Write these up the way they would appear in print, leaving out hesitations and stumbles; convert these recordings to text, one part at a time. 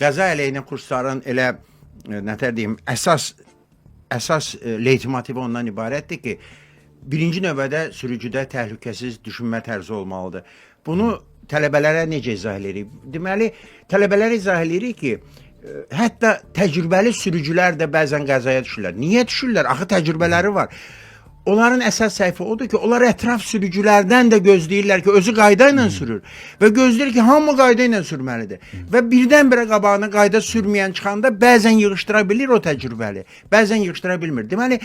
qəza əleyhinə kursların elə nətər deyim, əsas leytmotivi ondan ibarətdir ki, birinci növbədə sürücüdə təhlükəsiz düşünmə tərzi olmalıdır. Bunu tələbələrə necə izah edirik? Deməli, tələbələrə izah edirik ki, hətta təcrübəli sürücülər də bəzən qəzaya düşürlər. Niyə düşürlər? Axı təcrübələri var. Onların əsas səhvi odur ki, onlar ətraf sürücülərdən də gözləyirlər ki, özü qayda ilə sürür və gözləyir ki, hamı qayda ilə sürməlidir. Və birdən-birə qabağına qayda sürməyən çıxanda bəzən yığışdıra bilir o təcrübəli, bəzən yığışdıra bilmir. Deməli,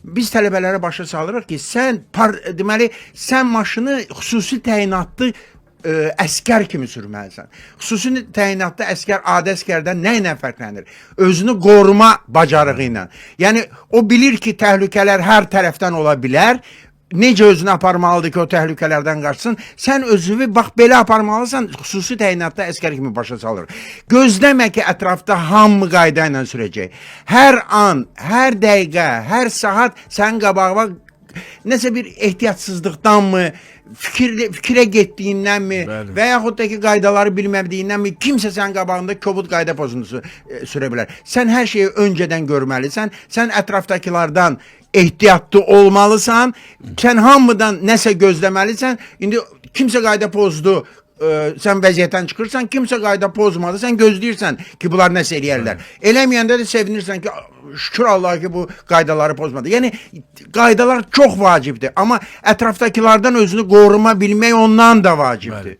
biz tələbələrə başa salırıq ki, sən maşını xüsusi təyinatlı əskər kimi sürməlisən. Xüsusi təyinatda əskər adi əskərdən nə ilə fərqlənir? Özünü qoruma bacarığı ilə. Yəni, o bilir ki, təhlükələr hər tərəfdən ola bilər. Necə özünü aparmalıdır ki, o təhlükələrdən qaçsın? Sən özünü, bax, belə aparmalısan, xüsusi təyinatda əskər kimi başa salır. Gözləmə ki, ətrafda hamı qayda ilə sürəcək. Hər an, hər dəqiqə, hər saat sən qabağa nəsə bir ehtiyatsızlıqdanmı, fikrə getdiyindənmi və yaxud da ki, qaydaları bilmədiyindənmi kimsə sən qabağında kobud qayda pozuntusu sürə bilər. Sən hər şeyi öncədən görməlisən, sən ətrafdakılardan ehtiyatlı olmalısan, sən hamıdan nəsə gözləməlisən. İndi kimsə qayda pozdu, sən vəziyyətdən çıxırsan, kimsə qayda pozmadı, sən gözləyirsən ki, bunlar nəsə eləyərlər. Eləməyəndə də sevinirsən ki, şükür Allah ki, bu qaydaları pozmadı. Yəni, qaydalar çox vacibdir, amma ətrafdakilardan özünü qoruma bilmək ondan da vacibdir.